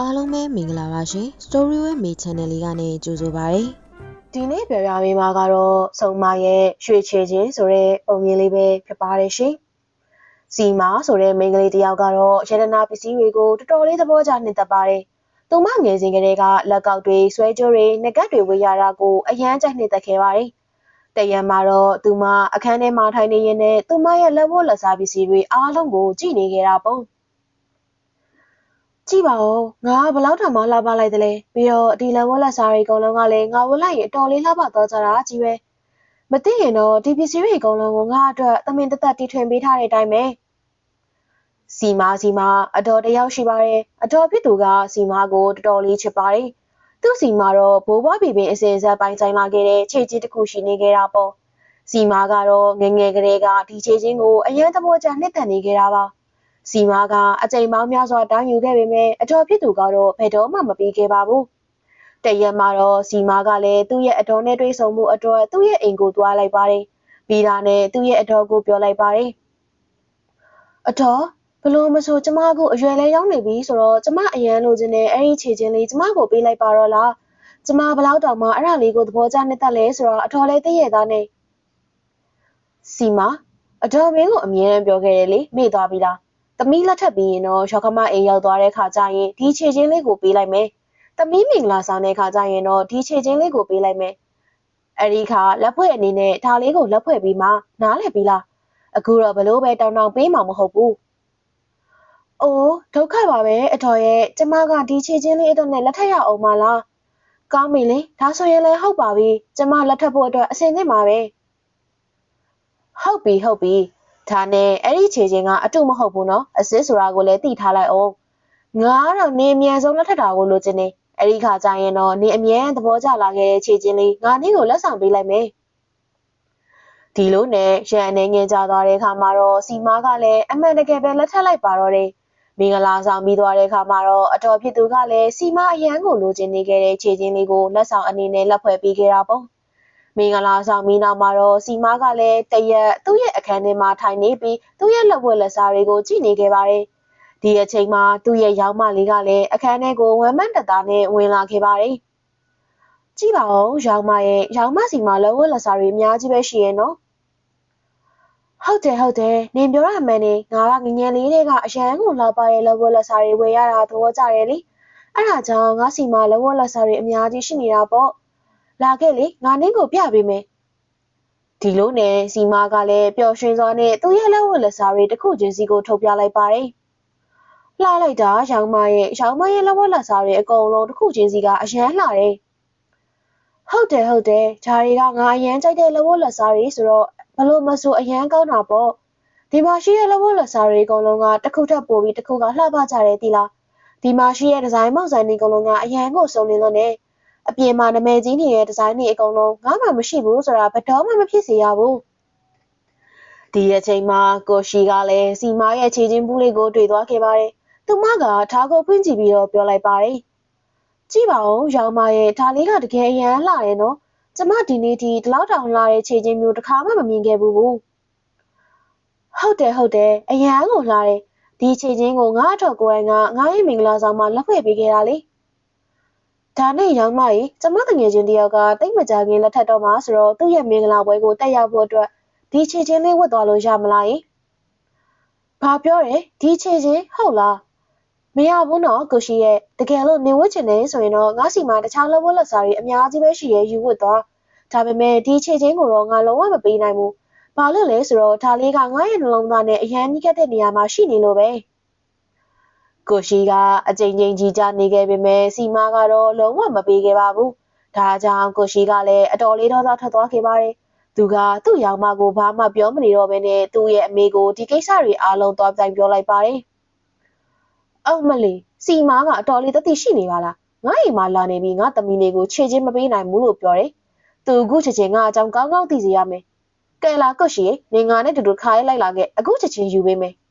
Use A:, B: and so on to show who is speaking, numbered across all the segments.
A: အားလုံးပဲမင်္ဂလာပါရှင် Story with Me Channel လေးကနေကြိုဆိုပါရစေ။ဒီနေ့ပြောပြပေးမှာကတော့ဆုံမရဲ့ရွှေချေချင်းဆိုတဲ့ပုံမြင်လေးပဲဖြစ်ပါတယ်ရှင်။စီမာဆိုတဲ့မိန်းကလေးတစ်ယောက်ကတော့ရတနာပစ္စည်းတွေကိုတော်တော်လေးသဘောကျနှစ်သက်ပါတယ်။သူမငယ်စဉ်ကတည်းကလက်ကောက်တွေဆွဲကြိုးတွေငကတ်တွေဝေရတာကိုအရန်ကြိုက်နှစ်သက်ခဲ့ပါတယ်။တရံမှာတော့သူမအခန်းထဲမှာထိုင်နေရင်နဲ့သူမရဲ့လက်ဝတ်လက်စားပစ္စည်းတွေအားလုံးကိုကြည့်နေခဲ့တာပေါ့။ကြည့်ပါဦးငါဘလောက်တောင်မှလှပလိုက်တယ်လေပြီးတော့ဒီလက်ဝတ်လက်စားတွေအကုန်လုံးကလည်းငါဝတ်လိုက်ရင်အတော်လေးလှပသွားကြတာကြီးပဲမသိရင်တော့ဒီပစ္စည်းတွေအကုန်လုံးကိုငါအတွက်သမင်တသက်တီထွင်ပေးထားတဲ့အတိုင်းပဲစီမာအတော်တယောက်ရှိပါတယ်အတော်ဖြစ်သူကစီမာကိုတော်တော်လေးချစ်ပါတယ်သူ့စီမာတော့ဘိုးဘွားပြည်ပင်အစဉ်အဆက်ပိုင်းဆိုင်လာခဲ့တဲ့ခြေကြီးတစ်ခုရှိနေခဲ့တာပေါ့စီမာကတော့ငငယ်ကလေးကဒီခြေချင်းကိုအရန်သဘောကျနှစ်သက်နေခဲ့တာပါစီမာကအကြိမ်ပေါင်းများစွာတောင်းယူခဲ့ပေမဲ့အတော်ဖြစ်သူကတော့ဘယ်တော့မှမပြီးခဲ့ပါဘူး။တရက်မှာတော့စီမာကလည်းသူ့ရဲ့အတော်နဲ့တွေ့ဆုံမှုအတွက်သူ့ရဲ့အိမ်ကိုသွားလိုက်ပါတယ်။ပြီးတာနဲ့သူ့ရဲ့အတော်ကိုပြောလိုက်ပါတယ်။အတော်ဘလို့မဆိုကျမကအရွယ်လဲရောက်နေပြီဆိုတော့ကျမအရန်လိုချင်တဲ့အဲ့ဒီခြေချင်းလေးကျမကိုပေးလိုက်ပါတော့လား။ကျမဘလောက်တောင်မှအဲ့ဒါလေးကိုသဘောကျနှစ်သက်လဲဆိုတော့အတော်လေးသိရသားနေ။စီမာအတော်မင်းကိုအမြဲတမ်းပြောခဲ့တယ်လေမေ့သွားပြီလား။သမီးလက်ထပ်ပြီးရင်တော့ရောက်ကမအိမ်ရောက်သွားတဲ့ခါကျရင်ဒီခြေချင်းလေးကိုပေးလိုက်မယ်။သမီးမင်္ဂလာဆောင်တဲ့ခါကျရင်တော့ဒီခြေချင်းလေးကိုပေးလိုက်မယ်။အဲဒီခါလက်ဖွဲ့အနေနဲ့ဒါလေးကိုလက်ဖွဲ့ပြီးမှနားလည်ပြီလား။အခုတော့ဘလို့ပဲတောင်းတောင်းပေးမှာမဟုတ်ဘူး။အိုးဒုက္ခပါပဲအတော်ရဲ့ကျမကဒီခြေချင်းလေးအတွက်နဲ့လက်ထပ်ရအောင်မလား။ကောင်းပြီလေဒါဆိုရင်လည်းဟုတ်ပါပြီ။ကျမလက်ထပ်ဖို့အတွက်အဆင်သင့်ပါပဲ။ဟုတ်ပြီဒါနဲ့အဲ့ဒီခြေချင်းကအတုမဟုတ်ဘူးနော်အစ်စ်ဆိုတာကိုလည်းသိထားလိုက်အောင်ငါတော့နေအမြန်ဆုံးလက်ထပ်တာကိုလိုချင်နေအဲ့ဒီခါကျရင်တော့နေအမြန်သဘောကျလာခဲ့တဲ့ခြေချင်းလေးငါနင်းကိုလက်ဆောင်ပေးလိုက်မယ်ဒီလိုနဲ့ရန်အနေငင်ကြသွားတဲ့ခါမှာတော့စီမားကလည်းအမှန်တကယ်ပဲလက်ထပ်လိုက်ပါတော့တယ်မင်္ဂလာဆောင်ပြီးသွားတဲ့ခါမှာတော့အတော်ဖြစ်သူကလည်းစီမားအရန်ကိုလိုချင်နေခဲ့တဲ့ခြေချင်းလေးကိုလက်ဆောင်အနေနဲ့လက်ဖွဲ့ပေးခဲ့တာပေါ့မင်္ဂလာဆောင်ပြီးနောက်မှာတော့စီမားကလည်းတရက်သူ့ရဲ့အခန်းထဲမှာထိုင်နေပြီးသူ့ရဲ့လက်ဝတ်လက်စားတွေကိုကြည့်နေခဲ့ပါတယ်။ဒီအချိန်မှာသူ့ရဲ့ရောင်းမလေးကလည်းအခန်းထဲကိုဝမ်းမန်းတသားနဲ့ဝင်လာခဲ့ပါတယ်။ကြည့်ပါဦးရောင်းမစီမှာလက်ဝတ်လက်စားတွေအများကြီးပဲရှိရဲ့နော်။ဟုတ်တယ်နင်ပြောရမှန်နေငါကငငယ်လေးတွေကအရန်ကိုလောက်ပါတဲ့လက်ဝတ်လက်စားတွေဝယ်ရတာသဘောကျတယ်လေ။အဲ့ဒါကြောင့်ငါစီမှာလက်ဝတ်လက်စားတွေအများကြီးရှိနေတာပေါ့။လာခဲ့လေငါနင်းကိုပြပေးမယ်ဒီလိုနဲ့စီမားကလည်းပျော်ရွှင်စွာနဲ့သူ့ရဲ့လက်ဝတ်လက်စားတွေတစ်ခုချင်းစီကိုထုတ်ပြလိုက်ပါတယ်လှလိုက်တာရောင်မရဲ့လက်ဝတ်လက်စားတွေအကုန်လုံးတစ်ခုချင်းစီကအရန်လှတယ်ဟုတ်တယ်ဒါတွေကငါအရန်ကြိုက်တဲ့လက်ဝတ်လက်စားတွေဆိုတော့ဘလို့မဆိုအရန်ကောင်းတာပေါ့ဒီမှာရှိတဲ့လက်ဝတ်လက်စားတွေအကုန်လုံးကတစ်ခုထပ်ပို့ပြီးတစ်ခုကလှပကြတယ်တီလားဒီမှာရှိတဲ့ဒီဇိုင်းမောက်ဆိုင်တွေအကုန်လုံးကအရန်ကိုစုံလင်လို့နဲ့အပြင်မှာနာမည်ကြီးနေတဲ့ဒီဇိုင်းတွေအကုန်လုံးငါမှမရှိဘူးဆိုတာဘယ်တော့မှမဖြစ်စေရဘူးဒီအချိန်မှာကိုရှိကလည်းစီမားရဲ့ခြေချင်းဘူးလေးကိုတွေ့သွားခဲ့ပါတယ်သူမကထားကိုဖွင့်ကြည့်ပြီးတော့ပြောလိုက်ပါတယ်ကြည့်ပါဦးရောင်မရဲ့ဒါလေးကတကယ်အရန်လှတယ်နော်ကျမဒီနေ့ဒီလောက်တောင်လှတဲ့ခြေချင်းမျိုးတစ်ခါမှမမြင်ခဲ့ဘူးဟုတ်တယ်အရန်ကိုလှတယ်ဒီခြေချင်းကိုငါအထောက်ကိုယ်တိုင်ကငါရဲ့မင်္ဂလာဆောင်မှာလက်ဖွဲ့ပေးခဲ့တာလေဒါနဲ့ရောင်မကြီးကျမတငယ်ချင်းတယောက်ကတိတ်မကြခင်လက်ထပ်တော့မှာဆိုတော့သူ့ရဲ့မင်္ဂလာပွဲကိုတက်ရောက်ဖို့အတွက်ဒီခြေချင်းလေးဝတ်သွားလို့ရမလား။ဘာပြောတယ်ဒီခြေချင်းဟုတ်လား။မရဘူးနော်ကိုရှိရဲ့တကယ်လို့နေဝတ်ချင်တယ်ဆိုရင်တော့ငါစီမှာတခြားလက်ဝတ်လက်စားတွေအများကြီးပဲရှိရဲ့ယူဝတ်သွား။ဒါပေမဲ့ဒီခြေချင်းကိုတော့ငါလုံးဝမပေးနိုင်ဘူး။ဘာလို့လဲဆိုတော့ဒါလေးကငါရဲ့နှလုံးသားနဲ့အရန်ကြီးကတဲ့နေရာမှာရှိနေလို့ပဲ။ကိုရှိကအကြိမ်ကြိမ်ကြီးကြနေခဲ့ပေမဲ့စီမာကတော့လုံးဝမပေးခဲ့ပါဘူး။ဒါကြောင့်ကိုရှိကလည်းအတော်လေးဒေါသထွက်သွားခဲ့ပါတယ်။သူကသူ့ရောင်မကိုဘာမှပြောမနေတော့ဘဲနဲ့သူ့ရဲ့အမေကိုဒီကိစ္စတွေအားလုံးသွားပြိုင်ပြောလိုက်ပါတယ်။အော်မလီစီမားကအတော်လေးတတိရှိနေပါလား။ငါ့အိမ်မှာလာနေပြီးငါသမီးလေးကိုခြေချင်းမပေးနိုင်ဘူးလို့ပြောတယ်။သူအခုချက်ချင်းငါအကြောင်းကောင်းကောင်းသိစေရမယ်။ကဲလာကွရှိနေငါနဲ့တူတူခါရဲလိုက်လာခဲ့အခုချက်ချင်းယူပေးမယ်။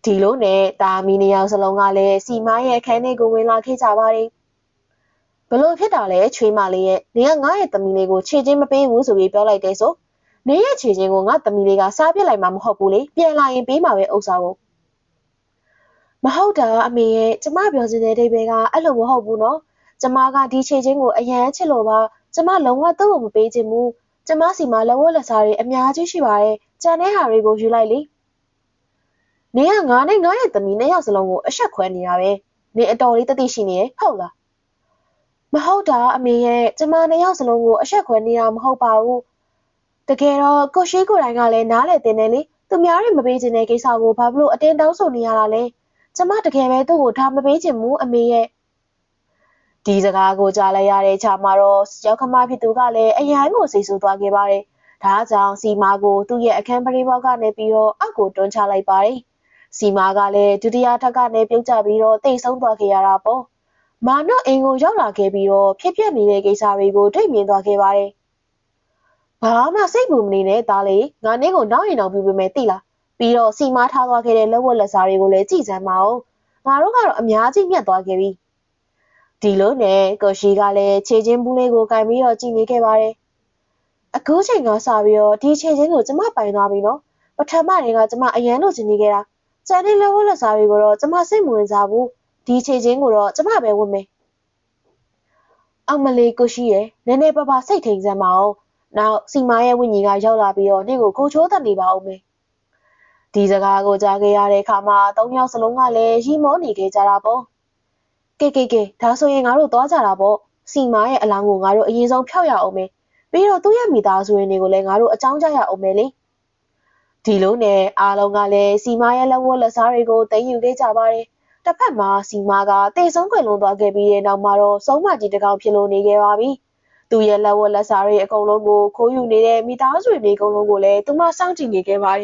A: ဒီလိုနဲ့တာမီနှစ်ယောက်စလုံးကလည်းစီမားရဲ့အခန်းထဲကိုဝင်လာခဲ့ကြပါတယ်။ဘလို့ဖြစ်တာလဲချွေးမလေးရဲ့နေကငါရဲ့သမီးလေးကိုခြေချင်းမပေးဘူးဆိုပြီးပြောလိုက်တဲ့ဆိုနေရဲ့ခြေချင်းကိုငါသမီးလေးကစားပြစ်လိုက်မှာမဟုတ်ဘူးလေပြန်လာရင်ပေးမှာပဲဥစ္စာကို မဟုတ်တာအမေရဲ့ကျမပြောချင်တဲ့အဓိပ္ပာယ်ကအဲ့လိုမဟုတ်ဘူးနော်ကျမကဒီခြေချင်းကိုအရန်ချစ်လို့ပါကျမလုံးဝသူ့ကိုမပေးချင်ဘူးကျမစီမှာလက်ဝတ်လက်စားတွေအများကြီးရှိပါတယ်ကျန်တဲ့ဟာတွေကိုယူလိုက်လေနင်ကငါနဲ့ငါရဲ့သမီးနှစ်ယောက်စလုံးကိုအဆက်ခွဲနေတာပဲနင်အတော်လေးတသိရှိနေရဲ့ဟုတ်လားမဟုတ်တာအမေရဲ့ကျမနှစ်ယောက်စလုံးကိုအဆက်ခွဲနေတာမဟုတ်ပါဘူးတကယ်တော့ကိုရှိကိုတိုင်းကလည်းနားလေတင်တယ်လေသူများတွေမပေးချင်တဲ့ကိစ္စကိုဘာလို့အတင်းတောင်းဆိုနေရတာလဲကျမတကယ်ပဲသူ့ကိုထားမပေးချင်ဘူးအမေရဲ့ဒီစကားကိုကြားလိုက်ရတဲ့ခြာမှာတော့ရောက်ခမဖြစ်သူကလည်းအရန်ကိုစိတ်ဆိုးသွားခဲ့ပါတယ်ဒါကြောင့်စီမာကိုသူ့ရဲ့အခန်းပရိဘောက်ကနေပြီးတော့အောက်ကိုတွန်းချလိုက်ပါတယ်စီမာကလည်းဒုတိယထပ်ကနေပြုတ်ကျပြီးတော့တိတ်ဆုံးသွားခဲ့ရတာပေါ့မာနော့အိမ်ကိုရောက်လာခဲ့ပြီးတော့ဖြစ်ပျက်နေတဲ့ကိစ္စတွေကိုတွေ့မြင်သွားခဲ့ပါတယ်ဘာမှစိတ်ပူမနေနဲ့သားလေးငါနင်းကိုနောက်ရင်နောက်ပြပေးမယ်သိလားပြီးတော့စီမာထားသွားခဲ့တဲ့လက်ဝတ်လက်စားတွေကိုလည်းကြည့်စမ်းပါဦးငါတို့ကတော့အများကြီးမြတ်သွားခဲ့ပြီဒီလိုနဲ့ကိုရှိကလည်းခြေချင်းဘူးလေးကိုကင်ပြီးတော့ကြည့်နေခဲ့ပါတယ်အခုချိန်ကစပြီးတော့ဒီခြေချင်းကိုကျမပိုင်သွားပြီနော်ပထမတည်းကကျမအရန်လို့ချင်နေခဲ့တာကျန်တဲ့လက်ဝတ်လက်စားတွေကိုတော့ကျမစိတ်မဝင်စားဘူးဒီခြေချင်းကိုတော့ကျမပဲဝင်မယ်အောင်မလေးကိုရှိရဲ့နည်းနည်းပါးပါးစိတ်ထိန်စမ်းပါအောင်နောက်စီမားရဲ့ဝိညာဉ်ကရောက်လာပြီးတော့နင့်ကိုကိုချိုးတတ်နေပါဦးမယ်ဒီစကားကိုကြားခဲ့ရတဲ့အခါမှာ၃ယောက်စလုံးကလည်းရီမောနေခဲ့ကြတာပေါ့ကဲဒါဆိုရင်ငါတို့သွားကြတာပေါ့စီမားရဲ့အလောင်းကိုငါတို့အရင်ဆုံးဖျောက်ရအောင်မယ်ပြီးတော့သူ့ရဲ့မိသားစုဝင်တွေကိုလည်းငါတို့အကြောင်းကြားရအောင်မယ်လေဒီလိုနဲ့အားလုံးကလည်းစီမားရဲ့လက်ဝတ်လက်စားတွေကိုသိမ်းယူခဲ့ကြပါတယ်တစ်ဖက်မှာစီမားကတိတ်ဆုံးခွင်လုံးသွားခဲ့ပြီးတဲ့နောက်မှာတော့စုံမကြီးတစ်ကောင်ဖြစ်လို့နေခဲ့ပါပြီသူ့ရဲ့လက်ဝတ်လက်စားတွေအကုန်လုံးကိုခိုးယူနေတဲ့မိသားစုတွေအကုန်လုံးကိုလည်းသူမစောင့်ကြည့်နေခဲ့ပါတယ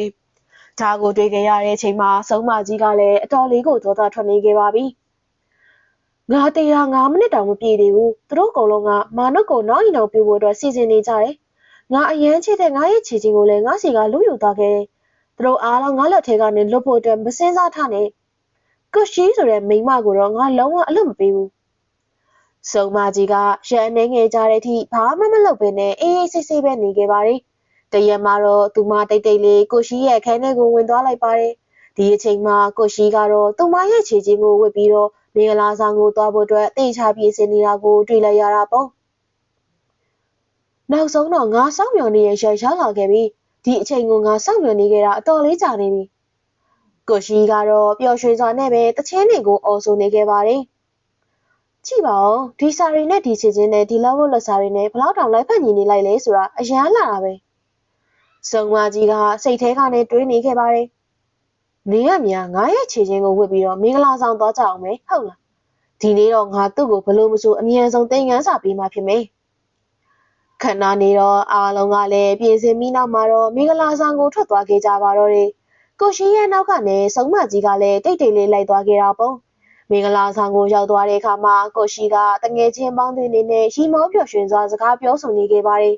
A: ်ဒါကိုတွေ့ကြရတဲ့အချိန်မှာစုံမကြီးကလည်းအတော်လေးကိုဒေါသထွက်နေခဲ့ပါပြီငါတေးတာ9မိနစ်တောင်မပြည့်သေးဘူးသူတို့အကုန်လုံးကမာနုတ်ကိုနောက်ရင်နောက်ပြဖို့အတွက်စီစဉ်နေကြတယ်ငါအရန်ချစ်တဲ့ငါရဲ့ခြေချင်းကိုလည်းငါစီကလူယူသွားခဲ့တယ်သူတို့အားလုံးငါလက်ထဲကနေလွတ်ဖို့အတွက်မစင်စားထားနဲ့ကုရှိဆိုတဲ့မိန်းမကိုတော့ငါလုံးဝအလွတ်မပေးဘူးစုံမကြီးကရန်နေငယ်ကြတဲ့အထိဘာမှမလုပ်ဘဲနဲ့အေးအေးဆေးဆေးပဲနေခဲ့ပါတယ်တရက်မှာတော့သူမတိတ်တိတ်လေးကိုရှိရဲ့အခန်းထဲကိုဝင်သွားလိုက်ပါတယ်ဒီအချိန်မှာကိုရှိကတော့သူမရဲ့ခြေချင်းကိုဝစ်ပြီးတော့မင်္ဂလာဆောင်ကိုသွားဖို့အတွက်တေချာပြေးစင်နေတာကိုတွေ့လိုက်ရတာပေါ့နောက်ဆုံးတော့ငါစောင့်မျှော်နေတဲ့ရက်ရောက်လာခဲ့ပြီဒီအချိန်ကိုငါစောင့်မျှော်နေခဲ့တာအတော်လေးကြာနေပြီကိုရှိကတော့ပျော်ရွှင်စွာနဲ့ပဲတချင်းတွေကိုအော်ဆိုနေခဲ့ပါတယ်ကြည့်ပါဦးဒီစာရီနဲ့ဒီချစ်ချင်းနဲ့ဒီလက်ဝတ်လက်စားတွေနဲ့ဘလောက်တောင်လိုက်ဖက်ညီနေလိုက်လဲဆိုတာအယမ်းလာတာပဲစုံမကြီးကစိတ်ထဲကနေတွေးနေခဲ့ပါတယ်နေရမြငါရဲ့ခြေချင်းကိုဝစ်ပြီးတော့မင်္ဂလာဆောင်သွားကြအောင်မယ်ဟုတ်လားဒီနေ့တော့ငါသူ့ကိုဘလို့မဆိုအမြန်ဆုံးသင်ခန်းစာပေးမှဖြစ်မယ်ခဏနေတော့အားလုံးကလည်းပြင်ဆင်ပြီးနောက်မှာတော့မင်္ဂလာဆောင်ကိုထွက်သွားခဲ့ကြပါတော့တယ်ကိုရှိရဲ့နောက်ကနေစုံမကြီးကလည်းတိတ်တိတ်လေးလိုက်သွားခဲ့တာပေါ့မင်္ဂလာဆောင်ကိုရောက်သွားတဲ့အခါမှာကိုရှိကတငယ်ချင်းပေါင်းတွေနေနဲ့ရီမောပျော်ရွှင်စွာစကားပြောဆိုနေခဲ့ပါတယ်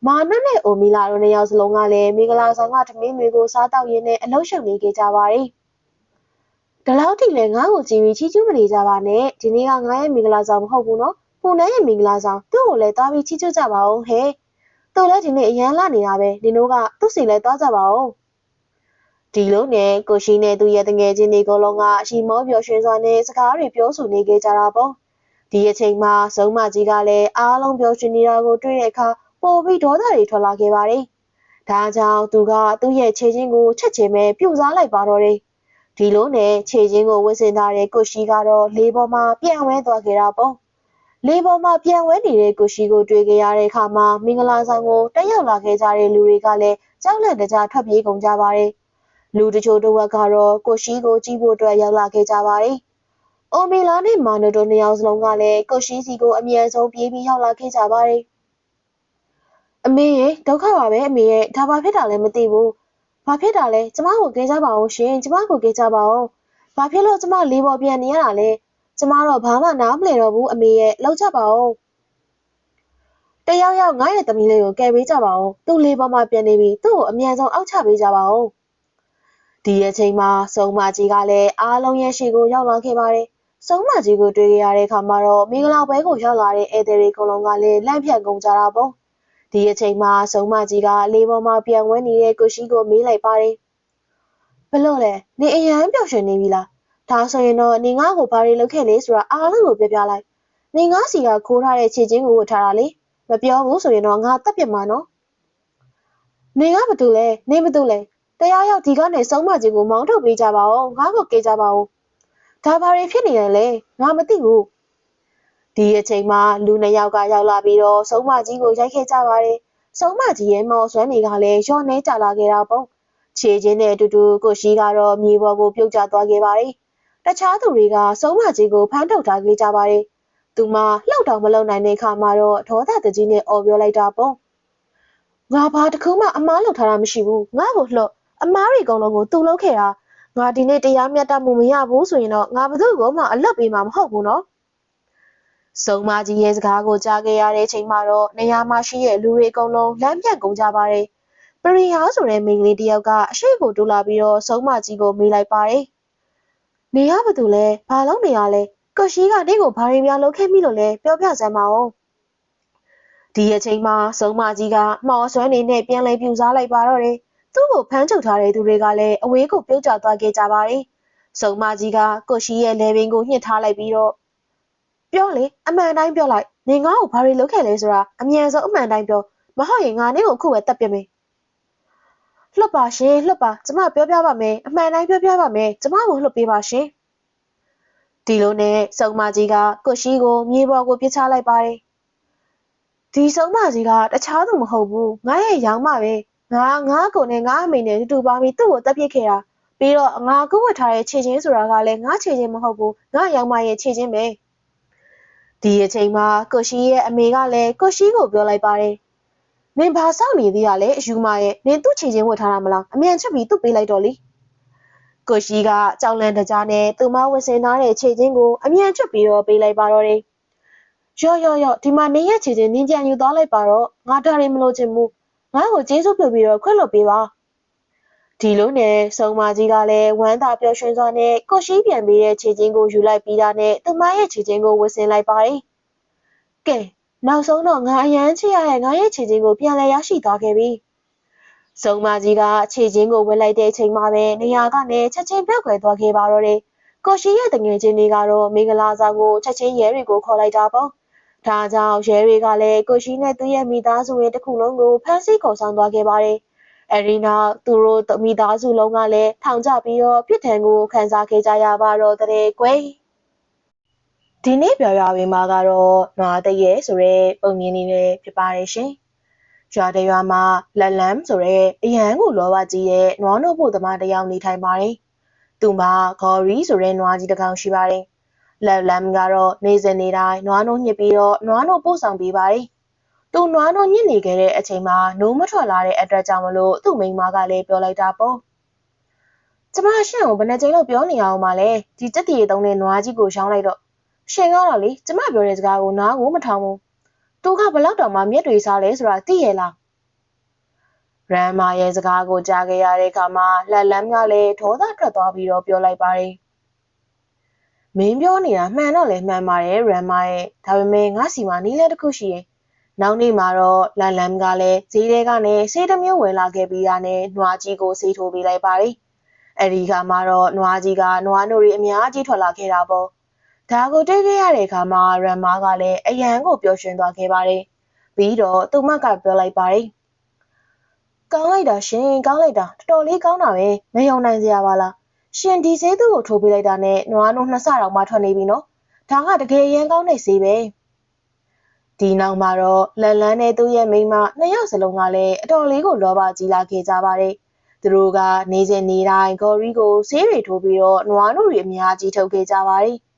A: မာနနဲ့အိုမီလာတို့နှစ်ယောက်စလုံးကလည်းမင်္ဂလာဆောင်ကထမင်းတွေကိုစားတောက်ရင်းနဲ့အလုံးရှုံနေခဲ့ကြပါတယ်။ဒီလောက်ထိလည်းငါ့ကိုကြည်ပြီးချီးကျူးမနေကြပါနဲ့။ဒီနေ့ကငါရဲ့မင်္ဂလာဆောင်မဟုတ်ဘူးနော်။ပူနန်းရဲ့မင်္ဂလာဆောင်သူ့ကိုလည်းသွားပြီးချီးကျူးကြပါဦးဟဲ့။သူလည်းဒီနေ့အရန်လာနေတာပဲ။နင်တို့ကသူ့စီလည်းသွားကြပါဦး။ဒီလိုနဲ့ကိုရှိနဲ့သူ့ရဲ့တငယ်ချင်းတွေအကုန်လုံးကရီမောပျော်ရွှင်စွာနဲ့စကားတွေပြောဆိုနေခဲ့ကြတာပေါ့။ဒီအချိန်မှာစုံမကြီးကလည်းအားလုံးပျော်ရွှင်နေတာကိုတွေ့တဲ့အခါပိုပြီးဒေါသတွေထွက်လာခဲ့ပါတယ်။ဒါကြောင့်သူကသူ့ရဲ့ခြေချင်းကိုချက်ချင်းပဲပြုတ်စားလိုက်ပါတော့တယ်။ဒီလိုနဲ့ခြေချင်းကိုဝစ်စင်ထားတဲ့ကိုရှိကတော့လေပေါ်မှာပြန်ဝဲသွားခဲ့တာပေါ့။လေပေါ်မှာပြန်ဝဲနေတဲ့ကိုရှိကိုတွေ့ကြရတဲ့အခါမှာမင်္ဂလာဆောင်ကိုတက်ရောက်လာခဲ့ကြတဲ့လူတွေကလည်းကြောက်လန့်တကြားထွက်ပြေးကုန်ကြပါတယ်။လူတချို့တစ်ဝက်ကတော့ကိုရှိကိုကြည့်ဖို့အတွက်ရောက်လာခဲ့ကြပါတယ်။အိုမီလာနဲ့မာနိုတို့နှစ်ယောက်စလုံးကလည်းကိုရှိစီကိုအမြန်ဆုံးပြေးပြီးရောက်လာခဲ့ကြပါတယ်။အမေရဲ့ဒုက္ခပါပဲအမေရဲ့ဒါဘာဖြစ်တာလဲမသိဘူးဘာဖြစ်တာလဲကျမကိုကဲကြပါအောင်ရှင်ကျမကိုကဲကြပါအောင်ဘာဖြစ်လို့ကျမလေးပေါ်ပြန်နေရတာလဲကျမတော့ဘာမှနားမလည်တော့ဘူးအမေရဲ့လောက်ကြပါအောင်တယောက်ယောက်ငါရဲ့သမီးလေးကိုကဲပေးကြပါအောင်သူ့လေးပေါ်မှာပြန်နေပြီသူ့ကိုအမြန်ဆုံးအောက်ချပေးကြပါအောင်ဒီအချိန်မှာစုံမကြီးကလည်းအားလုံးရဲ့ရှေ့ကိုရောက်လာခဲ့ပါတယ်စုံမကြီးကိုတွေ့ရတဲ့အခါမှာတော့မင်္ဂလာပွဲကိုရောက်လာတဲ့ဧည့်သည်တွေအကုန်လုံးကလည်းလန့်ဖြတ်ကုန်ကြတာပေါ့ဒီအချိန်မှာစုံမကြီးကလေပေါ်မှာပြန်ဝဲနေတဲ့ကိုရှိကိုမေးလိုက်ပါတယ်ဘလို့လဲနေအရန်ပျော်ရွှင်နေပြီလား ဒါဆိုရင်တော့နေငါ့ကိုဘာတွေလုပ်ခဲ့လဲဆိုတာအားလုံးကိုပြောလိုက်နေငါစီကခိုးထားတဲ့ခြေချင်းကိုဝတ်ထားတာလေမပြောဘူးဆိုရင်တော့ငါတက်ပြစ်မှာနော်နေငါဘာတူလဲနေဘာတူလဲတရားရောက်ဒီကနေစုံမကြီးကိုမောင်းထုတ်ပေးကြပါဦးငါ့ကိုကြေးကြပါဦးဒါဘာတွေဖြစ်နေတယ်လဲငါမသိဘူးဒီအချိန်မှာလူနှစ်ယောက်ကရောက်လာပြီးတော့စုံမကြီးကိုရိုက်ခဲ့ကြပါတယ်စုံမကြီးရဲ့မော်ဆွမ်းတွေကလည်းရော့နေကြလာခဲ့တာပေါ့ခြေချင်းနဲ့အတူတူကိုရှိကတော့မြေပေါ်ကိုပြုတ်ကျသွားခဲ့ပါတယ်တခြားသူတွေကစုံမကြီးကိုဖမ်းထုတ်ထားခဲ့ကြပါတယ်သူမလှုပ်တော့မလှုပ်နိုင်တဲ့အခါမှာတော့ဒေါသတကြီးနဲ့အော်ပြောလိုက်တာပေါ့ငါဘာတခုမှအမားလုပ်ထားတာမရှိဘူးငါ့ကိုလှုပ်အမားတွေအကုန်လုံးကိုသူ့လုပ်ခဲ့တာငါဒီနေ့တရားမျှတမှုမရဘူးဆိုရင်တော့ငါဘသူ့ကိုမှအလွတ်ပေးမှာမဟုတ်ဘူးနော်စုံမကြီးရဲ့စကားကိုကြားခဲ့ရတဲ့အချိန်မှာတော့နေရာမှာရှိတဲ့လူတွေအကုန်လုံးလမ်းပြတ်ကုန်ကြပါတယ်ပရိယာဆိုတဲ့မိန်းကလေးတယောက်ကအရှိကိုတူလာပြီးတော့စုံမကြီးကိုမေးလိုက်ပါတယ်နေရဘာတူလဲဘာလုပ်နေရလဲကိုရှိကနေ့ကိုဘာတွေများလုပ်ခဲ့မိလို့လဲပြောပြစမ်းပါဦးဒီအချိန်မှာစုံမကြီးကမော်ဆွမ်းနေနဲ့ပြန်လဲပြူစားလိုက်ပါတော့တယ်သူ့ကိုဖမ်းချုပ်ထားတဲ့သူတွေကလည်းအဝေးကိုပြုတ်ကျသွားခဲ့ကြပါတယ်စုံမကြီးကကိုရှိရဲ့လေပင်ကိုညှစ်ထားလိုက်ပြီးတော့ပြောလေအမှန်တိုင်းပြောလိုက်နေငါ့ကိုဘာတွေလုပ်ခဲ့လဲဆိုတာအမြန်ဆုံးအမှန်တိုင်းပြောမဟုတ်ရင်ငါနေ့ကိုအခုပဲတက်ပြမယ်လှုပ်ပါရှင်လှုပ်ပါကျမပြောပြပါမယ်အမှန်တိုင်းပြောပြပါမယ်ကျမကိုလှုပ်ပေးပါရှင်ဒီလိုနဲ့စုံမကြီးကကိုရှိကိုမြေပေါ်ကိုပြစ်ချလိုက်ပါတယ်ဒီစုံမကြီးကတခြားသူမဟုတ်ဘူးငါရဲ့ရောင်မပဲငါကိုနဲ့ငါအမေနဲ့တူပါပြီးသူ့ကိုတက်ပြစ်ခဲ့တာပြီးတော့ငါကုဝတ်ထားတဲ့ခြေချင်းဆိုတာကလည်းငါခြေချင်းမဟုတ်ဘူးငါရောင်မရဲ့ခြေချင်းပဲဒီအချိန်မှာကိုရှိရဲ့အမေကလည်းကိုရှိကိုပြောလိုက်ပါတယ်နင်ဘာစောင့်နေသေးရလဲအယူမရဲ့နင်သူ့ခြေချင်းဝတ်ထားတာမလားအမြန်ချက်ပြီးသူ့ပေးလိုက်တော့လေကိုရှိကကြောင်လန့်တကြားနဲ့သူမဝတ်ဆင်ထားတဲ့ခြေချင်းကိုအမြန်ချက်ပြီးတော့ပေးလိုက်ပါတော့တယ်ရော့ဒီမှာနင်ရဲ့ခြေချင်းနင်ကြံယူသွားလိုက်ပါတော့ငါဒါတွေမလို့ချင်ဘူးငါ့ကိုကျေးဇူးပြုပြီးတော့ခွင့်လွှတ်ပေးပါဒီလိုနဲ့စုံမကြီးကလည်းဝမ်းသာပျော်ရွှင်စွာနဲ့ကိုရှိပြန်ပြီးတဲ့ခြေချင်းကိုယူလိုက်ပြီးတာနဲ့သူမရဲ့ခြေချင်းကိုဝတ်ဆင်လိုက်ပါတယ်ကဲနောက်ဆုံးတော့ငါအရန်ချစ်ရတဲ့ငါရဲ့ခြေချင်းကိုပြန်လဲရရှိသွားခဲ့ပြီစုံမကြီးကခြေချင်းကိုဝတ်လိုက်တဲ့အချိန်မှာပဲနေရာကနေချက်ချင်းပြောက်ခွဲသွားခဲ့ပါတော့တယ်ကိုရှိရဲ့တငယ်ချင်းတွေကတော့မင်္ဂလာဆောင်ကိုချက်ချင်းရဲတွေကိုခေါ်လိုက်တာပေါ့ဒါကြောင့်ရဲတွေကလည်းကိုရှိနဲ့သူ့ရဲ့မိသားစုဝင်တစ်ခုလုံးကိုဖမ်းဆီးခေါ်ဆောင်သွားခဲ့ပါတယ်အဲဒီနောက်သူတို့မိသားစုလုံးကလည်းထောင်ကျပြီးတော့ပြစ်ဒဏ်ကိုခံစားခဲ့ကြရပါတော့တဲ့ကွယ်ဒီနေ့ပြောရဝင်မှာကတော့နွားတရဲဆိုတဲ့ပုံမြင်နေနဲ့ဖြစ်ပါတယ်ရှင်။ရွာတရွာမှာလက်လန်းဆိုတဲ့အရန်ကိုလောဘကြီးရဲ့နွားနို့ဖို့သမားတယောက်နေထိုင်ပါတယ်။သူမှာဂေါ်ရီဆိုတဲ့နွားကြီးတစ်ကောင်ရှိပါတယ်။လက်လန်းကတော့နေစဉ်နေတိုင်းနွားနို့ညှစ်ပြီးတော့နွားနို့ပို့ဆောင်ပေးပါတယ်။သူနွားနို့ညှစ်နေခဲ့တဲ့အချိန်မှာနိုးမထွက်လာတဲ့အတွက်ကြောင့်မလို့သူ့မိန်းမကလည်းပြောလိုက်တာပေါ့။ကျမရှင့်ကိုဘယ်နှကြိမ်လို့ပြောနေအောင်မလဲဒီတက်တီရီသုံးတဲ့နွားကြီးကိုရောင်းလိုက်တော့ရှင်ကတော့လေကျမပြောတဲ့စကားကိုနားကိုမထောင်ဘူးသူကဘလောက်တောင်မှမျက်တွေစားလဲဆိုတာသိရလားရန်မာရဲ့စကားကိုကြားခဲ့ရတဲ့အခါမှာလက်လန်းကလည်းဒေါသထွက်သွားပြီးတော့ပြောလိုက်ပါတယ်မင်းပြောနေတာမှန်တော့လေမှန်ပါတယ်ရန်မာရဲ့ဒါပေမဲ့ငါစီမှာနီးလဲတစ်ခုရှိရင်နောက်နေ့မှာတော့လက်လန်းကလည်းဈေးထဲကနေဆေးတစ်မျိုးဝယ်လာခဲ့ပြီးတာနဲ့နွားကြီးကိုဆေးထိုးပေးလိုက်ပါတယ်အဲဒီကမှတော့နွားကြီးကနွားနို့တွေအများကြီးထွက်လာခဲ့တာပေါ့ဒါကိုတွေ့ခဲ့ရတဲ့အခါမှာရန်မာကလည်းအရန်ကိုပျော်ရွှင်သွားခဲ့ပါတယ်။ပြီးတော့သူမကပြောလိုက်ပါတယ်။ကောင်းလိုက်တာရှင်ကောင်းလိုက်တာတော်တော်လေးကောင်းတာပဲမယုံနိုင်စရာပါလား။ရှင်ဒီဆေးသူ့ကိုထိုးပေးလိုက်တာနဲ့နွားနို့နှစ်ဆတောင်မှထွက်နေပြီနော်။ဒါကတကယ်ရန်ကောင်းတဲ့ဆေးပဲ။ဒီနောက်မှာတော့လက်လန်းနဲ့သူ့ရဲ့မိန်းမနှစ်ယောက်စလုံးကလည်းအတော်လေးကိုလောဘကြီးလာခဲ့ကြပါတယ်။သူတို့ကနေစဉ်နေတိုင်းဂေါ်ရီကိုဆေးတွေထိုးပြီးတော့နွားနို့တွေအများကြီးထုတ်ခဲ့ကြပါတယ်။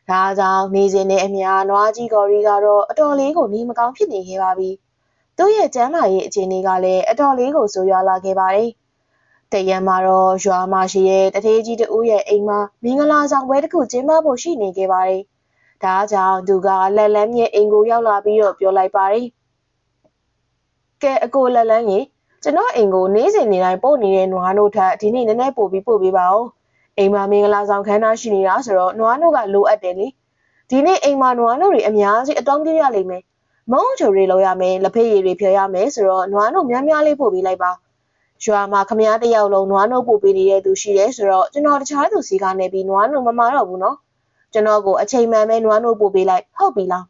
A: ဒါကြောင့်နေစဉ်နဲ့အမျှနွားကြီးကော်ရီကတော့အတော်လေးကိုနေမကောင်းဖြစ်နေခဲ့ပါပြီ။သူ့ရဲ့ကျန်းမာရေးအခြေအနေကလည်းအတော်လေးကိုဆိုးရွားလာခဲ့ပါတယ်။တရက်မှာတော့ရွာမှာရှိတဲ့တထေးကြီးတဦးရဲ့အိမ်မှာမင်္ဂလာဆောင်ပွဲတစ်ခုကျင်းပဖို့ရှိနေခဲ့ပါတယ်။ဒါကြောင့်သူကလက်လန်းရဲ့အိမ်ကိုရောက်လာပြီးတော့ပြောလိုက်ပါတယ်။ကဲအကိုလက်လန်းကြီးကျွန်တော်အိမ်ကိုနေစဉ်နေတိုင်းပို့နေတဲ့နွားနို့ထက်ဒီနေ့နည်းနည်းပို့ပေးပါဦး။အိမ်မှာမင်္ဂလာဆောင်ခန်းသားရှိနေတာဆိုတော့နွားနို့ကလိုအပ်တယ်လေဒီနေ့အိမ်မှာနွားနို့တွေအများကြီးအတောင်းပြရလိမ့်မယ်မုံချိုတွေလောက်ရမယ်လက်ဖက်ရည်တွေဖျော်ရမယ်ဆိုတော့နွားနို့များများလေးပို့ပေးလိုက်ပါ ရွာမှာခမည်းတယောက်လုံးနွားနှုတ်ပို့ပေးနေတဲ့သူရှိတယ်ဆိုတော့ကျွန်တော်တခြားသူစီကနေပြီးနွားနှုတ်မမာတော့ဘူးနော်ကျွန်တော်ကိုအချိန်မှန်ပဲနွားနှုတ်ပို့ပေးလိုက်ဟုတ်ပြီလား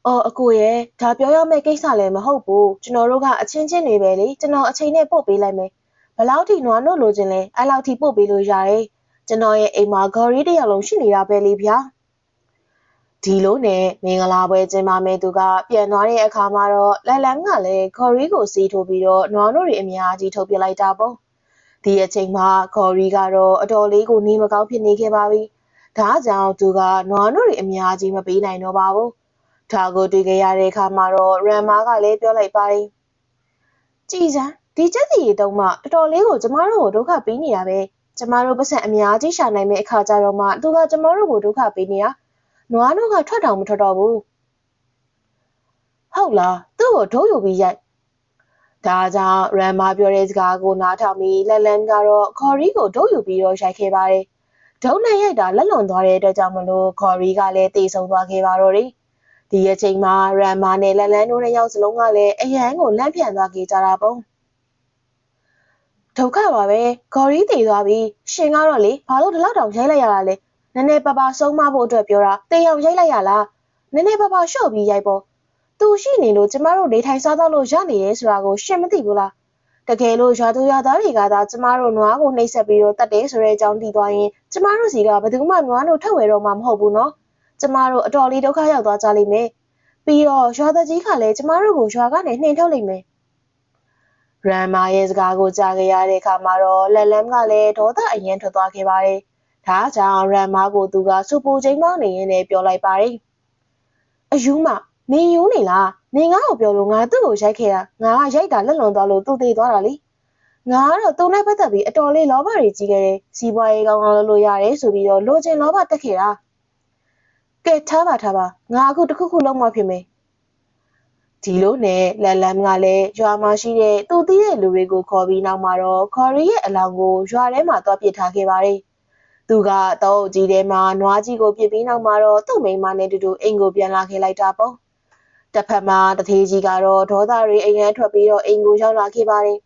A: အော်အကိုရဲ့ဒါပြောရမယ့်ကိစ္စလည်းမဟုတ်ဘူးကျွန်တော်တို့ကအချင်းချင်းတွေပဲလေကျွန်တော်အချိန်နဲ့ပို့ပေးလိုက်မယ်ဘယ်လောက်ထိနွားနှုတ်လိုချင်လဲအဲ့လောက်ထိပို့ပေးလို့ရတယ်ကျွန်တော်ရဲ့အိမ်မှာဂေါ်ရီတယောက်လုံးရှိနေတာပဲလေဗျာဒီလိုနဲ့မင်္ဂလာပွဲကျင်းပမဲ့သူကပြန်သွားတဲ့အခါမှာတော့လန်လန်ကလည်းဂေါ်ရီကိုစီးထိုးပြီးတော့နွားနှုတ်တွေအများကြီးထုတ်ပြလိုက်တာပေါ့ဒီအချိန်မှာဂေါ်ရီကတော့အတော်လေးကိုနေမကောင်းဖြစ်နေခဲ့ပါပြီဒါကြောင့်သူကနွားနှုတ်တွေအများကြီးမပေးနိုင်တော့ပါဘူးဒါကိုတွေ့ကြရတဲ့အခါမှာတော့ရန်မားကလည်းပြောလိုက်ပါတယ်ကြည်စမ်းဒီချက်စီရီတုံးမှတော်တော်လေးကိုကျမတို့ကိုဒုက္ခပေးနေတာပဲကျမတို့ပတ်စံအများကြီးရှာနိုင်မယ့်အခါကျတော့မှသူကကျမတို့ကိုဒုက္ခပေးနေတာနွားတို့ကထွက်တောင်မထွက်တော့ဘူးဟုတ်လားသူ့ကိုဒုံးယူပြီးရိုက်ဒါကြောင့်ရန်မာပြောတဲ့စကားကိုနားထောင်ပြီးလက်လန်ကတော့ခေါ်ရီကိုဒုံးယူပြီးတော့ရိုက်ခဲ့ပါတယ်ဒုံးနဲ့ရိုက်တာလက်လွန်သွားတဲ့အတွက်ကြောင့်မလို့ခေါ်ရီကလည်းတေဆုံသွားခဲ့ပါတော့တယ်ဒီအချိန်မှာရန်မာနဲ့လက်လန်တို့နှစ်ယောက်စလုံးကလည်းအရန်ကိုလန့်ပြန်သွားခဲ့ကြတာပေါ့ဒုက္ခပါပဲဂေါ်ရီတည်သွားပြီရှင်ကတော့လေဘာလို့ဒီလောက်တောင်ရိုက်လိုက်ရတာလဲနည်းနည်းပါပါဆုံးမဖို့အတွက်ပြောတာတေအောင်ရိုက်လိုက်ရလားနည်းနည်းပါပါရှော့ပြီးရိုက်ပေါ့သူရှိနေလို့ကျမတို့နေထိုင်စားတော့လို့ရနေရဲဆိုတာကိုရှင်မသိဘူးလားတကယ်လို့ရွာသူရွာသားတွေကသာကျမတို့နွားကိုနှိပ်စက်ပြီးတော့တတ်တယ်ဆိုတဲ့အကြောင်းသိသွားရင်ကျမတို့စီကဘယ်သူမှနွားတို့ထုတ်ဝယ်တော့မှမဟုတ်ဘူးနော်ကျမတို့အတော်လေးဒုက္ခရောက်သွားကြလိမ့်မယ်ပြီးတော့ရွာသားကြီးကလည်းကျမတို့ကိုရွာကနေနှင်ထုတ်လိမ့်မယ်ရန်မာရဲ့စကားကိုကြားခဲ့ရတဲ့အခါမှာတော့လက်လမ်ကလည်းဒေါသအရင်ထွက်သွားခဲ့ပါတယ်ဒါကြောင့်ရန်မာကိုသူကစူပူချိန်ပေါင်းနေရင်းနဲ့ပြောလိုက်ပါတယ်အယူမနင်ယူနေလားနင်ငါ့ကိုပြောလို့ငါသူ့ကိုရိုက်ခဲ့တာငါကရိုက်တာလက်လွန်သွားလို့သူသေးသွားတာလေငါကတော့သူ့နဲ့ပတ်သက်ပြီးအတော်လေးလောဘတွေကြီးခဲ့တယ်စီးပွားရေးကောင်းအောင်လုပ်လို့ရတယ်ဆိုပြီးတော့လိုချင်လောဘတက်ခဲ့တာကဲထားပါငါအခုတခုခုလုံးမဖြစ်မယ်ဒီလိုနဲ့လက်လမ်ကလည်းရွာမှာရှိတဲ့သူ့သီးတဲ့လူတွေကိုခေါ်ပြီးနောက်မှာတော့ခေါ်ရီရဲ့အလောင်းကိုရွာထဲမှာသွားပစ်ထားခဲ့ပါတယ်သူကတော့အကြီးထဲမှာနွားကြီးကိုပြစ်ပြီးနောက်မှာတော့သူ့မိန်းမနဲ့တူတူအိမ်ကိုပြန်လာခဲ့လိုက်တာပေါ့တစ်ဖက်မှာတထေးကြီးကတော့ဒေါသတွေအိမ်ထဲထွက်ပြီးတော့အိမ်ကိုရောက်လာခဲ့ပါတယ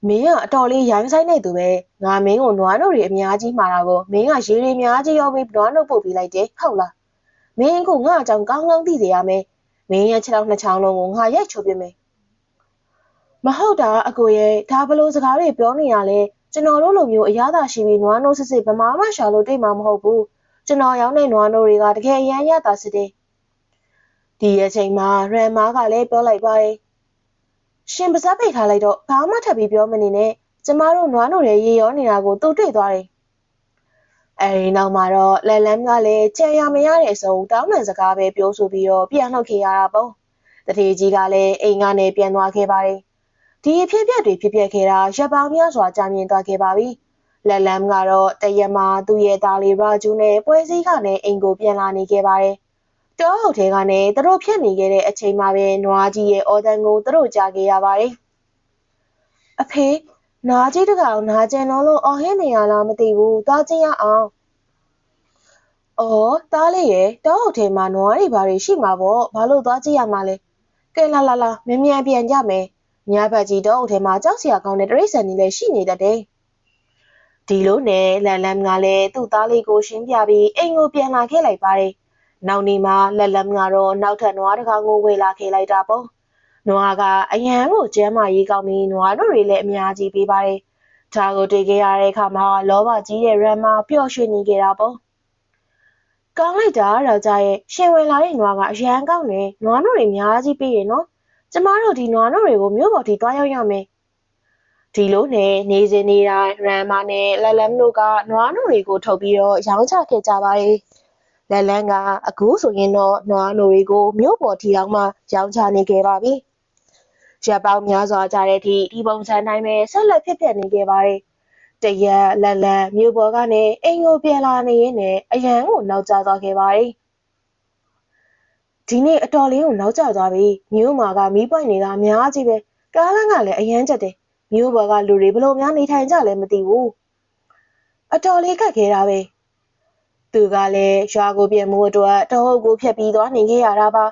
A: ်မင်းကအတော်လေးရိုင်းဆိုင်နေသူပဲငါမင်းကိုနွားနှုတ်တွေအများကြီးမှာတာကိုမင်းကရေတွေအများကြီးရောပြီးနွားနှုတ်ပို့ပေးလိုက်တယ်ဟုတ်လားမင်းကငါ့အကြောင်းကောင်းကောင်းသိစေရမယ်မင်းရဲ့ခြေထောက်နှစ်ချောင်းလုံးကိုငါရိုက်ချိုးပြမယ်မဟုတ်တာအကိုရဲ့ဒါဘလို့စကားတွေပြောနေရလဲကျွန်တော်တို့လိုမျိုးအရသာရှိပြီးနွားနှုတ်စစ်စစ်ဗမာမှရှာလို့တိတ်မှာမဟုတ်ဘူးကျွန်တော်ရောင်းတဲ့နွားနှုတ်တွေကတကယ်အရန်ရတာစစ်တယ်ဒီအချိန်မှာရန်မားကလည်းပြောလိုက်ပါတယ်ရှင်ပါးစပ်ပိတ်ထားလိုက်တော့ဘာမှထပ်ပြီးပြောမနေနဲ့ကျမတို့နွားနှုတ်တွေရေရောနေတာကိုသူတွေ့သွားတယ်အဲဒီနောက်မှာတော့လက်လန်းကလည်းကြံရမရတဲ့အစုံတောင်းပန်စကားပဲပြောဆိုပြီးတော့ပြန်လှုပ်ခဲ့ရတာပေါ့တထေကြီးကလည်းအိမ်ကနေပြန်သွားခဲ့ပါတယ်ဒီအဖြစ်အပျက်တွေဖြစ်ပျက်ခဲ့တာရပ်ပေါင်းများစွာကြာမြင့်သွားခဲ့ပါပြီလက်လန်းကတော့တရက်မှာသူ့ရဲ့သားလေးရာဂျူးနဲ့ပွဲစည်းကလည်းအိမ်ကိုပြန်လာနေခဲ့ပါတယ်တောအုပ်ထဲကနေသူတို့ဖြတ်နေခဲ့တဲ့အချိန်မှာပဲနွားကြီးရဲ့အော်တန်ကိုသူတို့ကြားခဲ့ရပါတယ်အဖေနွားကြီးတကောင်နာကျင်လို့အော်ဟင်းနေရလားမသိဘူးသွားကြည့်ရအောင်အော်တားလေးရဲ့တောအုပ်ထဲမှာနွားတွေဘာတွေရှိမှာပေါ့ဘာလို့သွားကြည့်ရမှာလဲကဲလာမင်းမြန်ပြန်ကြမယ်ညဘက်ကြီးတောအုပ်ထဲမှာကြောက်စရာကောင်းတဲ့တရိတ်ဆန်ကြီးလည်းရှိနေတတ်တယ်ဒီလိုနဲ့လန်လမ်ကလည်းသူ့သားလေးကိုရှင်းပြပြီးအိမ်ကိုပြန်လာခဲ့လိုက်ပါတယ်နောက်နေ့မှာလက်လမ်ကတော့နောက်ထပ်နွားတစ်ကောင်ကိုဝေလာခဲ့လိုက်တာပေါ့နွားကအရန်ကိုကျမ်းမာရေးကောင်းပြီးနွားတို့တွေလည်းအများကြီးပေးပါတယ်ဒါကိုတွေ့ခဲ့ရတဲ့အခါမှာလောဘကြီးတဲ့ရမ်မာပျော့ရွှင်နေခဲ့တာပေါ့ကောင်းလိုက်တာယောက်ျားရဲ့ရှင်ဝင်လာတဲ့နွားကအရန်ကောင်းတယ်နွားတို့တွေအများကြီးပေးရနော်ကျမတို့ဒီနွားတို့တွေကိုမြို့ပေါ်ထိတွားရောက်ရမယ်ဒီလိုနဲ့နေစဉ်နေတိုင်းရမ်မာနဲ့လက်လမ်တို့ကနွားတို့တွေကိုထုတ်ပြီးတော့ရောင်းချခဲ့ကြပါတယ်လက်လန်းကအခုဆိုရင်တော့နွားနိုတွေကိုမြို့ပေါ်ထီအောင်မှရောင်းချနေခဲ့ပါပြီ။ရပ်ပေါင်းများစွာကြာတဲ့အထိဒီပုံစံတိုင်းပဲဆက်လက်ဖြစ်ပျက်နေခဲ့ပါတယ်။တရက်လက်လန်းမြို့ပေါ်ကနေအိမ်ကိုပြန်လာနေရင်းနဲ့အရန်ကိုနောက်ကျသွားခဲ့ပါတယ်။ဒီနေ့အတော်လေးကိုနောက်ကျသွားပြီ။မြို့မှာကမီးပွိုင်တွေကအများကြီးပဲ။ကားလမ်းကလည်းအရန်ကျက်တယ်။မြို့ပေါ်ကလူတွေဘလို့များနေထိုင်ကြလဲမသိဘူး။အတော်လေးခက်ခဲတာပဲ။သူကလည်းရွာကိုပြန်မှုအတွက်တဟုတ်ကိုဖြတ်ပြီးသွားနေခဲ့ရတာပါ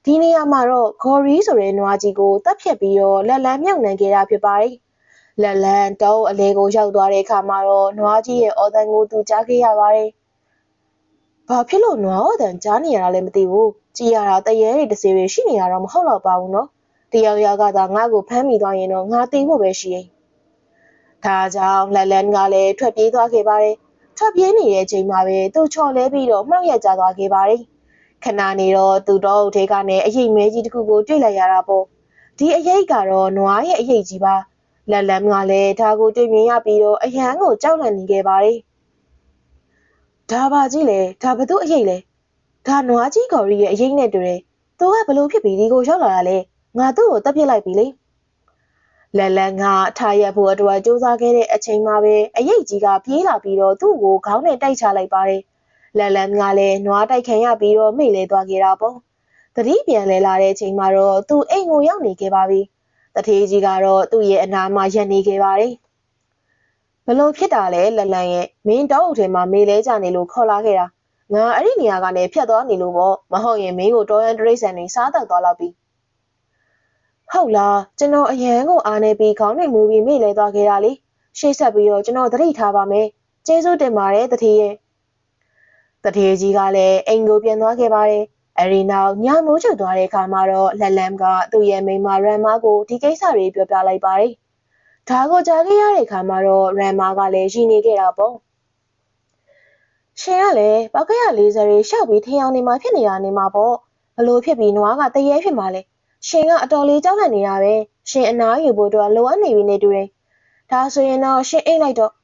A: ဒီနေရာမှာတော့ဂေါ်ရီဆိုတဲ့နွားကြီးကိုတပ်ဖြတ်ပြီးတော့လက်လန်းမြုပ်နှံခဲ့တာဖြစ်ပါတယ်။လက်လန်းတောအလဲကိုရောက်သွားတဲ့အခါမှာတော့နွားကြီးရဲ့အော်တန်ကိုသူကြားခဲ့ရပါတယ်။ဘာဖြစ်လို့နွားအော်တန်ကြားနေရတာလဲမသိဘူး။ကြည်ရတာတရေတွေတစ်စီတွေရှိနေရတော့မဟုတ်တော့ပါဘူးနော်။တယောက်ယောက်ကသာငါ့ကိုဖမ်းမိသွားရင်တော့ငါသိဖို့ပဲရှိရင်။ဒါကြောင့်လက်လန်းကလည်းထွက်ပြေးသွားခဲ့ပါတယ်။ထွက်ပြေးနေတဲ့အချိန်မှာပဲသူချော်လဲပြီးတော့မှောက်ရက်ကျသွားခဲ့ပါတယ်။ခဏနေတော့သူတော့အုပ်ထဲကနေအရိပ်မဲကြီးတစ်ခုကိုတွေ့လိုက်ရတာပေါ့ဒီအရိပ်ကတော့နွားရဲ့အရိပ်ကြီးပါလက်လန်းကလည်းဒါကိုတွေ့မြင်ရပြီးတော့အရန်ကိုကြောက်လန့်နေခဲ့ပါတယ်ဒါပါကြီးလေဒါဘသူအရိပ်လဲဒါနွားကြီးကော်ရီရဲ့အရိပ်နဲ့တူတယ်သူကဘလို့ဖြစ်ပြီးဒီကိုရောက်လာတာလဲငါသူ့ကိုတပ်ပစ်လိုက်ပြီလေလက်လန်းကထားရက်ဖို့အတွက်စူးစမ်းခဲ့တဲ့အချိန်မှာပဲအရိပ်ကြီးကပြေးလာပြီးတော့သူ့ကိုခေါင်းနဲ့တိုက်ချလိုက်ပါတယ်လက်လန်းကလည်းနွားတိုက်ခံရပြီးတော့မိလဲသွားခဲ့တာပေါ့တတိပြန်လဲလာတဲ့အချိန်မှာတော့သူအိမ်ကိုရောက်နေခဲ့ပါပြီတထေးကြီးကတော့သူ့ရဲ့အနားမှာရပ်နေခဲ့ပါတယ်ဘလို့ဖြစ်တာလဲလက်လန်းရဲ့မင်းတောအုပ်ထဲမှာမေးလဲကြနေလို့ခေါ်လာခဲ့တာငါအဲ့ဒီနေရာကနေဖြတ်သွားနေလို့ပေါ့မဟုတ်ရင်မင်းကိုတော်ရန်တရိတ်ဆန်နေစားတော့သွားလောက်ပြီဟုတ်လားကျွန်တော်အရန်ကိုအားနေပြီးခေါင်းနဲ့မူပြီးမိလဲသွားခဲ့တာလေရှေ့ဆက်ပြီးတော့ကျွန်တော်သတိထားပါမယ်ကျေးဇူးတင်ပါတယ်တထေးရဲ့တထေးကြီးကလည်းအိမ်ကိုပြန်သွားခဲ့ပါတယ်အရီနောက်ညမိုးချုပ်သွားတဲ့အခါမှာတော့လက်လမ်ကသူ့ရဲ့မိန်းမရမ်မာကိုဒီကိစ္စတွေပြောပြလိုက်ပါတယ်ဒါကိုကြားခဲ့ရတဲ့အခါမှာတော့ရမ်မာကလည်းရှိနေခဲ့တာပေါ့ရှင်ကလည်းပောက်ကရ40ရေရှောက်ပြီးထင်အောင်နေမှာဖြစ်နေတာနေမှာပေါ့ဘလို့ဖြစ်ပြီးနွားကတရေဖြစ်မှာလဲရှင်ကအတော်လေးကြောက်လန့်နေတာပဲရှင်အနားယူဖို့တော့လိုအပ်နေပြီနေတူတယ်ဒါဆိုရင်တော့ရှင်အိတ်လိုက်တော့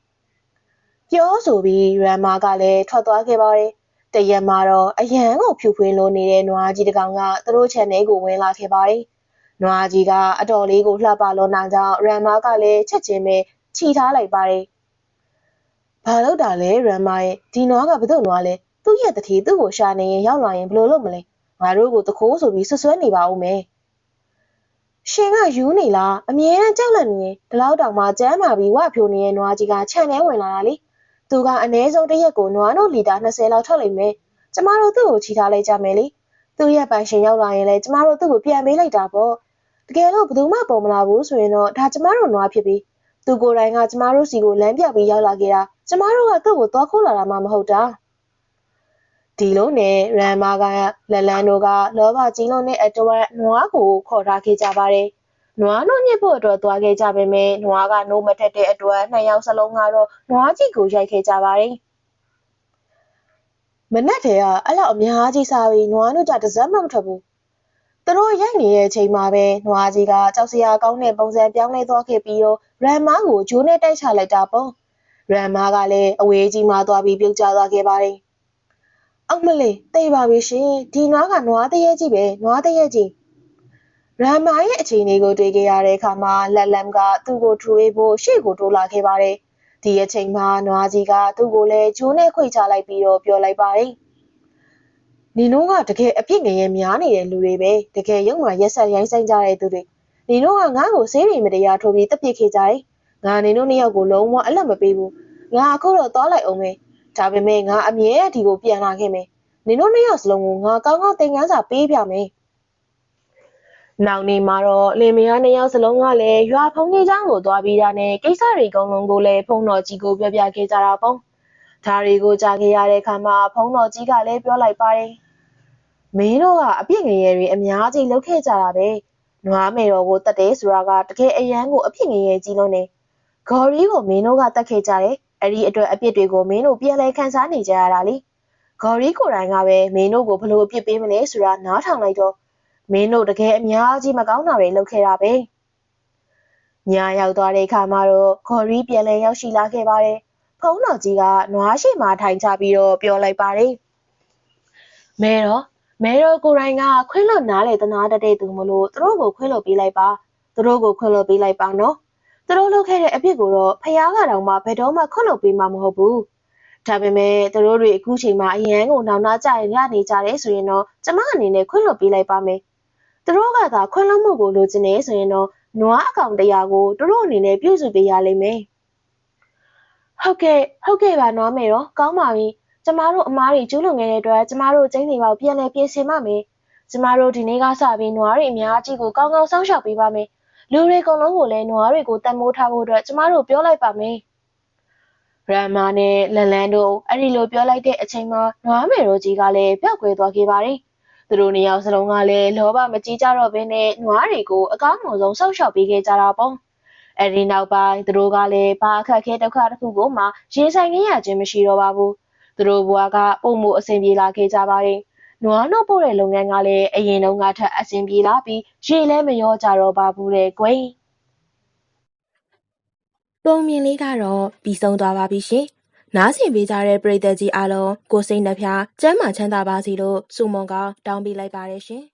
A: ပြောဆိုပြီးရမ်မာကလည်းထွက်သွားခဲ့ပါတယ်တရက်မှာတော့အရန်ကိုဖြူဖွေးလို့နေတဲ့နွားကြီးတစ်ကောင်ကသူတို့ခြံထဲကိုဝင်လာခဲ့ပါတယ်နွားကြီးကအတော်လေးကိုလှပလို့နောက်ကြောင့်ရမ်မာကလည်းချက်ချင်းပဲခြိထားလိုက်ပါတယ်ဘာလို့တာလဲရမ်မာရဲ့ဒီနွားကဘသူ့နွားလဲသူ့ရဲ့တတိသူ့ကိုရှာနေရင်ရောက်လာရင်ဘယ်လိုလုပ်မလဲငါတို့ကိုတခိုးဆိုပြီးဆွဆွဲနေပါဦးမယ်ရှင်ကယူနေလားအမြဲတမ်းကြောက်လန့်နေရင်ဒီလောက်တောင်မှကျမ်းမာပြီးဝဖြိုနေတဲ့နွားကြီးကခြံထဲဝင်လာတာလေသူကအနည်းဆုံးတစ်ရက်ကိုနွားတို့လီတာ20လောက်ထွက်လိမ့်မယ်ကျမတို့သူ့ကိုချီထားလိုက်ကြမယ်လေသူ့ရဲ့ပိုင်ရှင်ရောက်လာရင်လည်းကျမတို့သူ့ကိုပြန်ပေးလိုက်တာပေါ့တကယ်လို့ဘယ်သူမှပုံမလာဘူးဆိုရင်တော့ဒါကျမတို့နွားဖြစ်ပြီးသူကိုယ်တိုင်ကကျမတို့စီကိုလမ်းပြပြီးရောက်လာခဲ့တာကျမတို့ကသူ့ကိုသွားခိုးလာတာမှမဟုတ်တာဒီလိုနဲ့ရမ်မာကလက်လန်းတို့ကလောဘကြီးလုံးနဲ့အတွက်နွားကိုခေါ်ထားခဲ့ကြပါတယ်နွားတို့ညစ်ဖို့အတွက်သွားခဲ့ကြပေမဲ့နွားကနိုးမထက်တဲ့အတွက်နှစ်ယောက်စလုံးကတော့နွားကြီးကိုရိုက်ခဲ့ကြပါတယ်မနက်တည်းကအဲ့လောက်အများကြီးစားပြီးနွားတို့ကြတစ်စက်မှမထွက်ဘူးသူတို့ရိုက်နေတဲ့အချိန်မှာပဲနွားကြီးကကြောက်စရာကောင်းတဲ့ပုံစံပြောင်းလဲသွားခဲ့ပြီးတော့ရမ်မာကိုဂျိုးနဲ့တိုက်ချလိုက်တာပေါ့ရမ်မာကလည်းအဝေးကြီးမှသွားပြီးပြုတ်ကျသွားခဲ့ပါတယ်အောက်မလေးသိပါပြီရှင်ဒီနွားကနွားတရေကြီးပဲနွားတရေကြီးရမ်မာရဲ့အခြေအနေကိုတွေ့ခဲ့ရတဲ့အခါမှာလက်လမ်ကသူ့ကိုထူဝေးဖို့ရှေ့ကိုတိုးလာခဲ့ပါတယ်ဒီအချိန်မှာနွားကြီးကသူ့ကိုလည်းဂျိုးနဲ့ခွေချလိုက်ပြီးတော့ပြောလိုက်ပါတယ်နီနိုးကတကယ်အပြစ်ငရဲများနေတဲ့လူတွေပဲတကယ်ရုံမှာရက်ဆက်ရိုင်းဆိုင်ကြတဲ့သူတွေနီနိုးကငါ့ကိုဆေးတွေမတရားထိုးပြီးတပ်ပစ်ခဲ့ကြတယ်ငါနီနိုးနှစ်ယောက်ကိုလုံးဝအလက်မပေးဘူးငါအခုတော့သွားလိုက်အောင်မယ်ဒါပေမဲ့ငါအမြဲဒီကိုပြန်လာခဲ့မယ်နီနိုးနှစ်ယောက်စလုံးကိုငါကောင်းကောင်းသင်ခန်းစာပေးပြမယ်နောက်နေ့မှာတော့လင်မယားနှစ်ယောက်စလုံးကလည်းရွာဖုံးကြီးเจ้าကိုသွားပြီးတာနဲ့ကိစ္စတွေအကုန်လုံးကိုလည်းဖုံးတော်ကြီးကိုပြောပြခဲ့ကြတာပေါ့ဒါတွေကိုကြားခဲ့ရတဲ့အခါမှာဖုံးတော်ကြီးကလည်းပြောလိုက်ပါတယ်မင်းတို့ကအပြစ်ငရဲတွေအများကြီးလုပ်ခဲ့ကြတာပဲနွားမယ်တော်ကိုတတ်တယ်ဆိုတာကတကယ်အရန်ကိုအပြစ်ငရဲကြီးလုံးနေဂေါ်ရီကိုမင်းတို့ကတတ်ခဲ့ကြတယ်အဲ့ဒီအတွက်အပြစ်တွေကိုမင်းတို့ပြန်လဲခံစားနေကြရတာလေဂေါ်ရီကိုယ်တိုင်ကပဲမင်းတို့ကိုဘလို့အပြစ်ပေးမလဲဆိုတာနားထောင်လိုက်တော့မင်းတို့တကယ်အများကြီးမကောင်းတာတွေလုပ်ခဲ့တာပဲညရောက်သွားတဲ့အခါမှာတော့ဂေါ်ရီပြန်လဲရောက်ရှိလာခဲ့ပါတယ်ဖုံးတော်ကြီးကနွားရှိမှထိုင်ချပြီးတော့ပြောလိုက်ပါတယ်မဲတော်ကိုယ်တိုင်ကခွင့်လွတ်နားလေတနာတတ်တဲ့သူမလို့သူတို့ကိုခွင့်လွတ်ပေးလိုက်ပါသူတို့ကိုခွင့်လွတ်ပေးလိုက်ပါနော်သူတို့လုပ်ခဲ့တဲ့အပြစ်ကိုတော့ဖယားကတော့မှဘယ်တော့မှခွင့်လွတ်ပေးမှာမဟုတ်ဘူးဒါပေမဲ့သူတို့တွေအခုချိန်မှာအရန်ကိုနောက်နာကြရနေကြတယ်ဆိုရင်တော့ကျမအနေနဲ့ခွင့်လွတ်ပေးလိုက်ပါမယ်သူတို့ကသာခွင့်လွတ်မှုကိုလိုချင်နေဆိုရင်တော့နွားအကောင်တရားကိုသူတို့အနေနဲ့ပြုစုပေးရလိမ့်မယ်ဟုတ်ကဲ့ပါနွားမယ်တော့ကောင်းပါပြီကျမတို့အမားတွေကျူးလွန်ခဲ့တဲ့အတွက်ကျမတို့ကျင်းစီပေါက်ပြန်လဲပြင်ဆင်ပါမယ် ကျမတို့ဒီနေ့ကစပြီးနွားတွေအများကြီးကိုကောင်းကောင်းစောင့်ရှောက်ပေးပါမယ်။လူတွေအကုန်လုံးကိုလည်းနွားတွေကိုတန်ဖိုးထားဖို့အတွက်ကျမတို့ပြောလိုက်ပါမယ်။ရမ်မာနဲ့လန်လန်တို့အဲ့ဒီလိုပြောလိုက်တဲ့အချိန်မှာနွားမယ်တို့ကြီးကလည်းပျောက်ကွယ်သွားခဲ့ပါတယ်။သူတို့နှစ်ယောက်စလုံးကလည်းလောဘမကြီးကြတော့ဘဲနဲ့နွားတွေကိုအကောင်းဆုံးစောင့်ရှောက်ပေးခဲ့ကြတာပေါ့။အဲ့ဒီနောက်ပိုင်းသူတို့ကလည်းဘာအခက်အခဲဒုက္ခတစ်ခုကိုမှရင်ဆိုင်ခဲ့ရခြင်းမရှိတော့ပါဘူး။သူတို့ဘဝကပုံမှုအဆင်ပြေလာခဲ့ကြပါတယ်။နွားနှုတ်ပို့တဲ့လုပ်ငန်းကလည်းအရင်တုန်းကထက်အဆင်ပြေလာပြီးရေလည်းမရောကြတော့ပါဘူးတဲ့ကွယ်။ပုံမြင်လေးကတော့ပြီးဆုံးသွားပါပြီရှင်။နားဆင်ပေးကြတဲ့ပရိသတ်ကြီးအားလုံးကိုစိတ်နှဖျားကျန်းမာချမ်းသာပါစေလို့ဆုမွန်ကောင်းတောင်းပေးလိုက်ပါတယ်ရှင်။